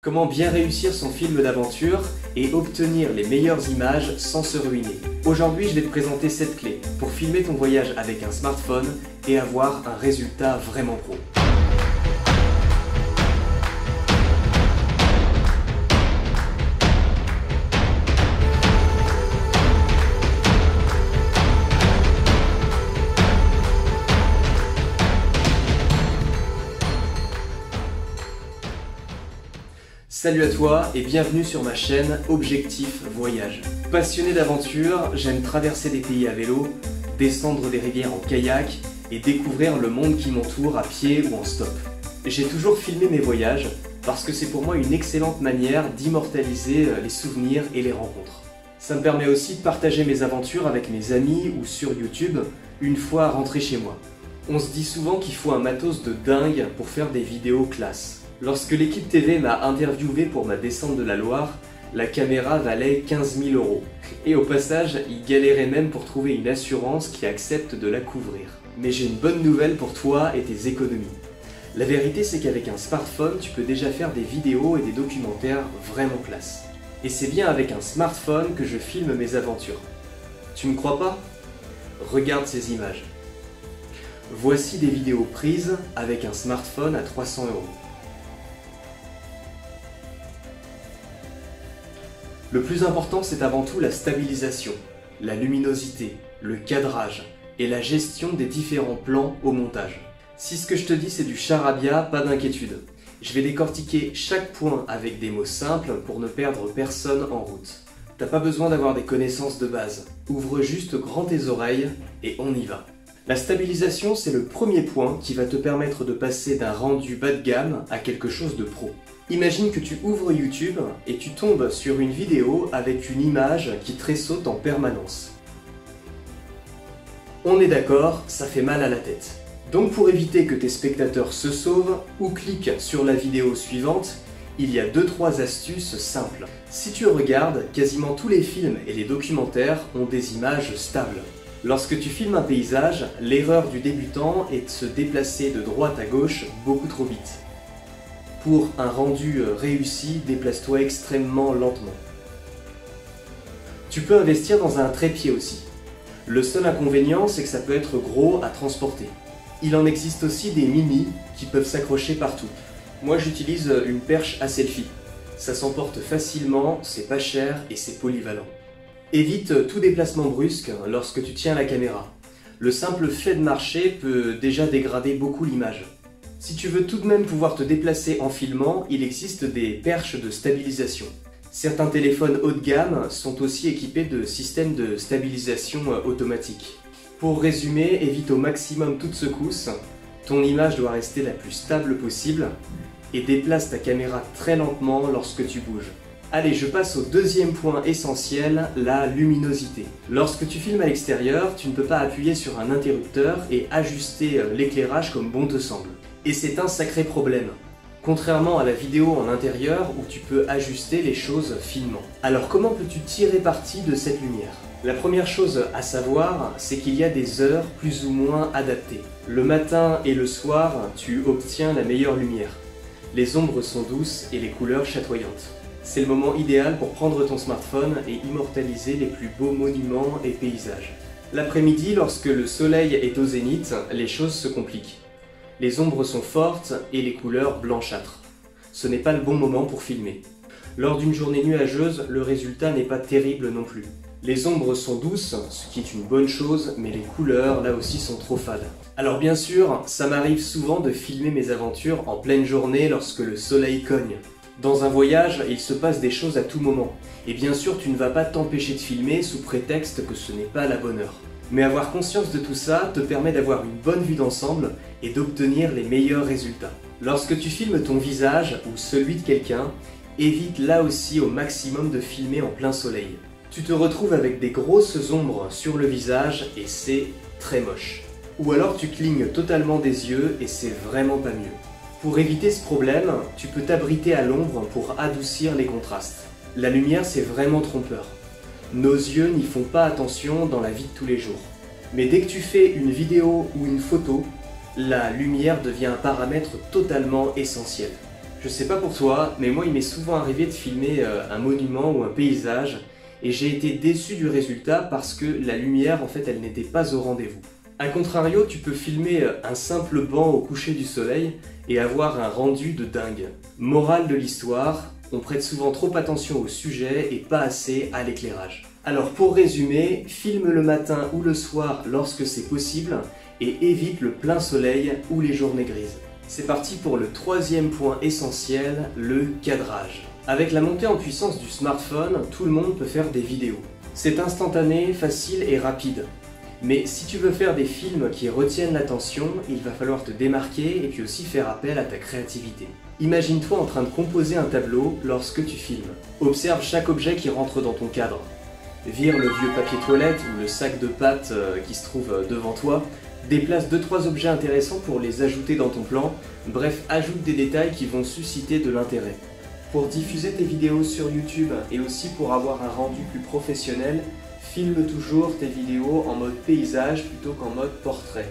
Comment bien réussir son film d'aventure et obtenir les meilleures images sans se ruiner. Aujourd'hui, je vais te présenter cette clé pour filmer ton voyage avec un smartphone et avoir un résultat vraiment pro. Salut à toi et bienvenue sur ma chaîne Objectif Voyage. Passionné d'aventure, j'aime traverser des pays à vélo, descendre des rivières en kayak et découvrir le monde qui m'entoure à pied ou en stop. J'ai toujours filmé mes voyages parce que c'est pour moi une excellente manière d'immortaliser les souvenirs et les rencontres. Ça me permet aussi de partager mes aventures avec mes amis ou sur YouTube une fois rentré chez moi. On se dit souvent qu'il faut un matos de dingue pour faire des vidéos classe. Lorsque l'équipe TV m'a interviewé pour ma descente de la Loire, la caméra valait 15 000 €. Et au passage, ils galéraient même pour trouver une assurance qui accepte de la couvrir. Mais j'ai une bonne nouvelle pour toi et tes économies. La vérité, c'est qu'avec un smartphone, tu peux déjà faire des vidéos et des documentaires vraiment classe. Et c'est bien avec un smartphone que je filme mes aventures. Tu me crois pas? Regarde ces images. Voici des vidéos prises avec un smartphone à 300 €. Le plus important, c'est avant tout la stabilisation, la luminosité, le cadrage et la gestion des différents plans au montage. Si ce que je te dis c'est du charabia, pas d'inquiétude. Je vais décortiquer chaque point avec des mots simples pour ne perdre personne en route. T'as pas besoin d'avoir des connaissances de base. Ouvre juste grand tes oreilles et on y va. La stabilisation, c'est le premier point qui va te permettre de passer d'un rendu bas de gamme à quelque chose de pro. Imagine que tu ouvres YouTube et tu tombes sur une vidéo avec une image qui tressaute en permanence. On est d'accord, ça fait mal à la tête. Donc pour éviter que tes spectateurs se sauvent ou cliquent sur la vidéo suivante, il y a 2-3 astuces simples. Si tu regardes, quasiment tous les films et les documentaires ont des images stables. Lorsque tu filmes un paysage, l'erreur du débutant est de se déplacer de droite à gauche beaucoup trop vite. Pour un rendu réussi, déplace-toi extrêmement lentement. Tu peux investir dans un trépied aussi. Le seul inconvénient, c'est que ça peut être gros à transporter. Il en existe aussi des mini qui peuvent s'accrocher partout. Moi, j'utilise une perche à selfie. Ça s'emporte facilement, c'est pas cher et c'est polyvalent. Évite tout déplacement brusque lorsque tu tiens la caméra. Le simple fait de marcher peut déjà dégrader beaucoup l'image. Si tu veux tout de même pouvoir te déplacer en filmant, il existe des perches de stabilisation. Certains téléphones haut de gamme sont aussi équipés de systèmes de stabilisation automatique. Pour résumer, évite au maximum toute secousse, ton image doit rester la plus stable possible et déplace ta caméra très lentement lorsque tu bouges. Allez, je passe au deuxième point essentiel, la luminosité. Lorsque tu filmes à l'extérieur, tu ne peux pas appuyer sur un interrupteur et ajuster l'éclairage comme bon te semble. Et c'est un sacré problème, contrairement à la vidéo en intérieur où tu peux ajuster les choses finement. Alors comment peux-tu tirer parti de cette lumière? La première chose à savoir, c'est qu'il y a des heures plus ou moins adaptées. Le matin et le soir, tu obtiens la meilleure lumière. Les ombres sont douces et les couleurs chatoyantes. C'est le moment idéal pour prendre ton smartphone et immortaliser les plus beaux monuments et paysages. L'après-midi, lorsque le soleil est au zénith, les choses se compliquent. Les ombres sont fortes et les couleurs blanchâtres. Ce n'est pas le bon moment pour filmer. Lors d'une journée nuageuse, le résultat n'est pas terrible non plus. Les ombres sont douces, ce qui est une bonne chose, mais les couleurs, là aussi, sont trop fades. Alors bien sûr, ça m'arrive souvent de filmer mes aventures en pleine journée lorsque le soleil cogne. Dans un voyage, il se passe des choses à tout moment. Et bien sûr, tu ne vas pas t'empêcher de filmer sous prétexte que ce n'est pas la bonne heure. Mais avoir conscience de tout ça te permet d'avoir une bonne vue d'ensemble et d'obtenir les meilleurs résultats. Lorsque tu filmes ton visage ou celui de quelqu'un, évite là aussi au maximum de filmer en plein soleil. Tu te retrouves avec des grosses ombres sur le visage et c'est très moche. Ou alors tu clignes totalement des yeux et c'est vraiment pas mieux. Pour éviter ce problème, tu peux t'abriter à l'ombre pour adoucir les contrastes. La lumière, c'est vraiment trompeur. Nos yeux n'y font pas attention dans la vie de tous les jours. Mais dès que tu fais une vidéo ou une photo, la lumière devient un paramètre totalement essentiel. Je sais pas pour toi, mais moi il m'est souvent arrivé de filmer un monument ou un paysage et j'ai été déçu du résultat parce que la lumière en fait elle n'était pas au rendez-vous. A contrario, tu peux filmer un simple banc au coucher du soleil et avoir un rendu de dingue. Morale de l'histoire, on prête souvent trop attention au sujet et pas assez à l'éclairage. Alors pour résumer, filme le matin ou le soir lorsque c'est possible et évite le plein soleil ou les journées grises. C'est parti pour le troisième point essentiel, le cadrage. Avec la montée en puissance du smartphone, tout le monde peut faire des vidéos. C'est instantané, facile et rapide. Mais si tu veux faire des films qui retiennent l'attention, il va falloir te démarquer et puis aussi faire appel à ta créativité. Imagine-toi en train de composer un tableau lorsque tu filmes. Observe chaque objet qui rentre dans ton cadre. Vire le vieux papier toilette ou le sac de pâtes qui se trouve devant toi. Déplace 2-3 objets intéressants pour les ajouter dans ton plan. Bref, ajoute des détails qui vont susciter de l'intérêt. Pour diffuser tes vidéos sur YouTube et aussi pour avoir un rendu plus professionnel, filme toujours tes vidéos en mode paysage plutôt qu'en mode portrait.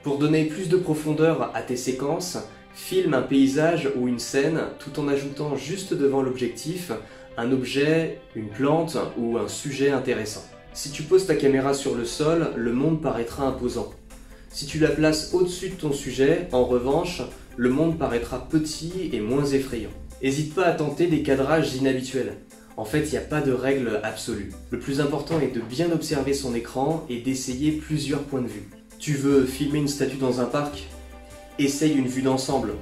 Pour donner plus de profondeur à tes séquences, filme un paysage ou une scène tout en ajoutant juste devant l'objectif un objet, une plante ou un sujet intéressant. Si tu poses ta caméra sur le sol, le monde paraîtra imposant. Si tu la places au-dessus de ton sujet, en revanche, le monde paraîtra petit et moins effrayant. N'hésite pas à tenter des cadrages inhabituels. En fait, il n'y a pas de règle absolue. Le plus important est de bien observer son écran et d'essayer plusieurs points de vue. Tu veux filmer une statue dans un parc? Essaye une vue d'ensemble,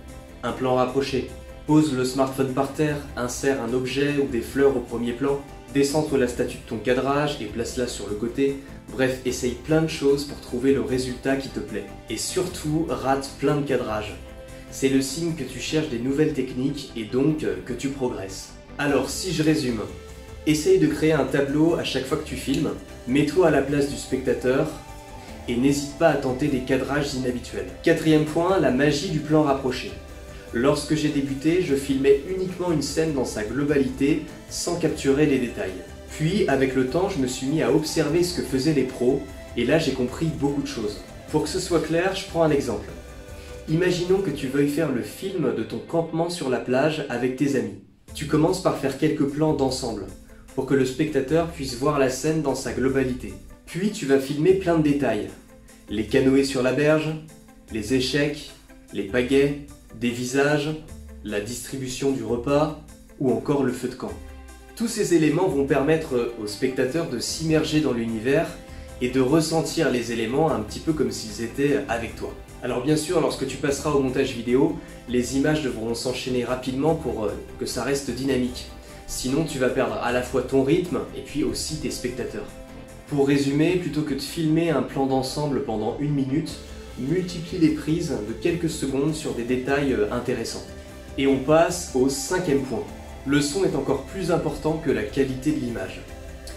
un plan rapproché. Pose le smartphone par terre, insère un objet ou des fleurs au premier plan. Décentre la statue de ton cadrage et place-la sur le côté. Bref, essaye plein de choses pour trouver le résultat qui te plaît. Et surtout, rate plein de cadrages. C'est le signe que tu cherches des nouvelles techniques et donc que tu progresses. Alors, si je résume, essaye de créer un tableau à chaque fois que tu filmes, mets-toi à la place du spectateur et n'hésite pas à tenter des cadrages inhabituels. Quatrième point, la magie du plan rapproché. Lorsque j'ai débuté, je filmais uniquement une scène dans sa globalité sans capturer les détails. Puis, avec le temps, je me suis mis à observer ce que faisaient les pros et là j'ai compris beaucoup de choses. Pour que ce soit clair, je prends un exemple. Imaginons que tu veuilles faire le film de ton campement sur la plage avec tes amis. Tu commences par faire quelques plans d'ensemble, pour que le spectateur puisse voir la scène dans sa globalité. Puis tu vas filmer plein de détails. Les canoës sur la berge, les échecs, les pagaies, des visages, la distribution du repas, ou encore le feu de camp. Tous ces éléments vont permettre au spectateur de s'immerger dans l'univers et de ressentir les éléments un petit peu comme s'ils étaient avec toi. Alors bien sûr, lorsque tu passeras au montage vidéo, les images devront s'enchaîner rapidement pour que ça reste dynamique. Sinon, tu vas perdre à la fois ton rythme et puis aussi tes spectateurs. Pour résumer, plutôt que de filmer un plan d'ensemble pendant 1 minute, multiplie les prises de quelques secondes sur des détails intéressants. Et on passe au 5e point. Le son est encore plus important que la qualité de l'image.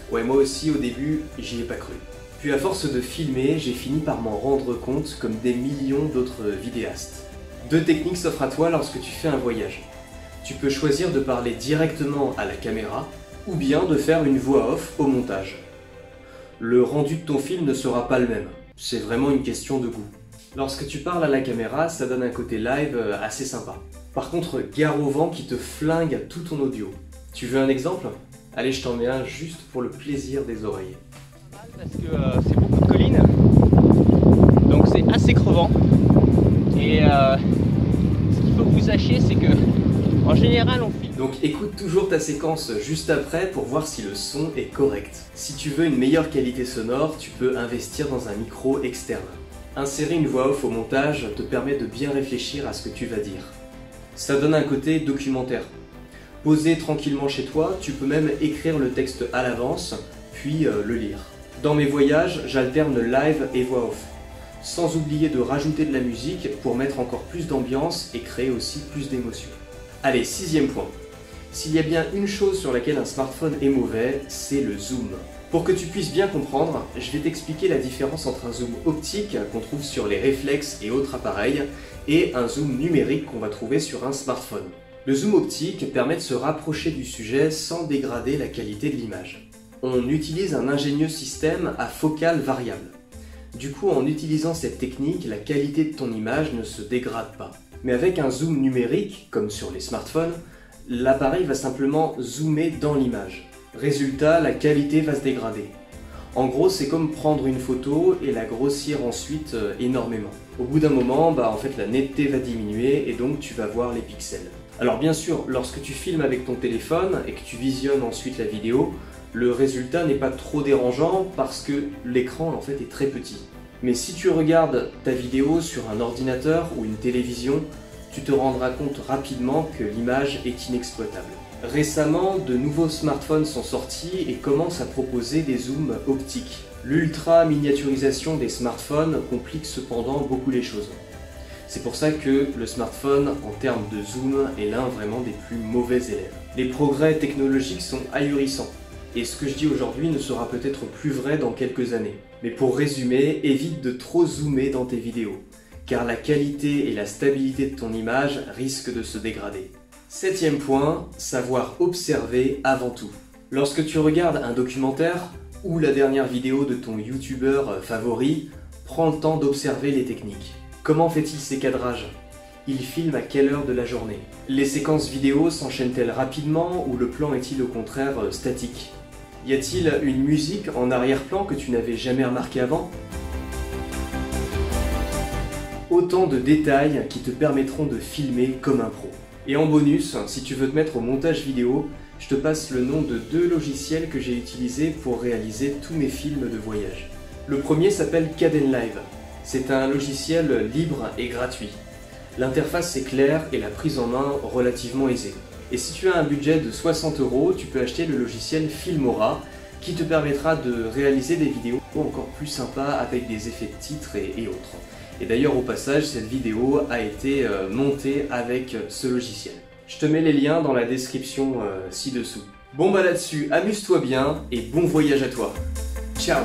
Ouais, moi aussi au début, j'y ai pas cru. Puis à force de filmer, j'ai fini par m'en rendre compte comme des millions d'autres vidéastes. 2 techniques s'offrent à toi lorsque tu fais un voyage. Tu peux choisir de parler directement à la caméra ou bien de faire une voix off au montage. Le rendu de ton film ne sera pas le même, c'est vraiment une question de goût. Lorsque tu parles à la caméra, ça donne un côté live assez sympa. Par contre, gare au vent qui te flingue tout ton audio. Tu veux un exemple? Allez, je t'en mets un juste pour le plaisir des oreilles. Parce que c'est beaucoup de collines, donc c'est assez crevant. Et ce qu'il faut que vous sachiez, c'est que en général on filme. Donc écoute toujours ta séquence juste après pour voir si le son est correct. Si tu veux une meilleure qualité sonore, tu peux investir dans un micro externe. Insérer une voix off au montage te permet de bien réfléchir à ce que tu vas dire. Ça donne un côté documentaire. Posé tranquillement chez toi, tu peux même écrire le texte à l'avance, puis le lire. Dans mes voyages, j'alterne live et voix off, sans oublier de rajouter de la musique pour mettre encore plus d'ambiance et créer aussi plus d'émotion. Allez, 6e point. S'il y a bien une chose sur laquelle un smartphone est mauvais, c'est le zoom. Pour que tu puisses bien comprendre, je vais t'expliquer la différence entre un zoom optique qu'on trouve sur les réflexes et autres appareils et un zoom numérique qu'on va trouver sur un smartphone. Le zoom optique permet de se rapprocher du sujet sans dégrader la qualité de l'image. On utilise un ingénieux système à focale variable. Du coup, en utilisant cette technique, la qualité de ton image ne se dégrade pas. Mais avec un zoom numérique, comme sur les smartphones, l'appareil va simplement zoomer dans l'image. Résultat, la qualité va se dégrader. En gros, c'est comme prendre une photo et la grossir ensuite énormément. Au bout d'un moment, en fait, la netteté va diminuer et donc tu vas voir les pixels. Alors bien sûr, lorsque tu filmes avec ton téléphone et que tu visionnes ensuite la vidéo, le résultat n'est pas trop dérangeant parce que l'écran en fait est très petit. Mais si tu regardes ta vidéo sur un ordinateur ou une télévision, tu te rendras compte rapidement que l'image est inexploitable. Récemment, de nouveaux smartphones sont sortis et commencent à proposer des zooms optiques. L'ultra miniaturisation des smartphones complique cependant beaucoup les choses. C'est pour ça que le smartphone, en termes de zoom, est l'un vraiment des plus mauvais élèves. Les progrès technologiques sont ahurissants. Et ce que je dis aujourd'hui ne sera peut-être plus vrai dans quelques années. Mais pour résumer, évite de trop zoomer dans tes vidéos, car la qualité et la stabilité de ton image risquent de se dégrader. 7e point, savoir observer avant tout. Lorsque tu regardes un documentaire ou la dernière vidéo de ton youtubeur favori, prends le temps d'observer les techniques. Comment fait-il ses cadrages? Il filme à quelle heure de la journée? Les séquences vidéo s'enchaînent-elles rapidement ou le plan est-il au contraire statique? Y a-t-il une musique en arrière-plan que tu n'avais jamais remarqué avant? Autant de détails qui te permettront de filmer comme un pro. Et en bonus, si tu veux te mettre au montage vidéo, je te passe le nom de 2 logiciels que j'ai utilisés pour réaliser tous mes films de voyage. Le premier s'appelle Kdenlive. C'est un logiciel libre et gratuit. L'interface est claire et la prise en main relativement aisée. Et si tu as un budget de 60 €, tu peux acheter le logiciel Filmora qui te permettra de réaliser des vidéos encore plus sympas avec des effets de titre et autres. Et d'ailleurs au passage, cette vidéo a été montée avec ce logiciel. Je te mets les liens dans la description ci-dessous. Bon là-dessus, amuse-toi bien et bon voyage à toi. Ciao!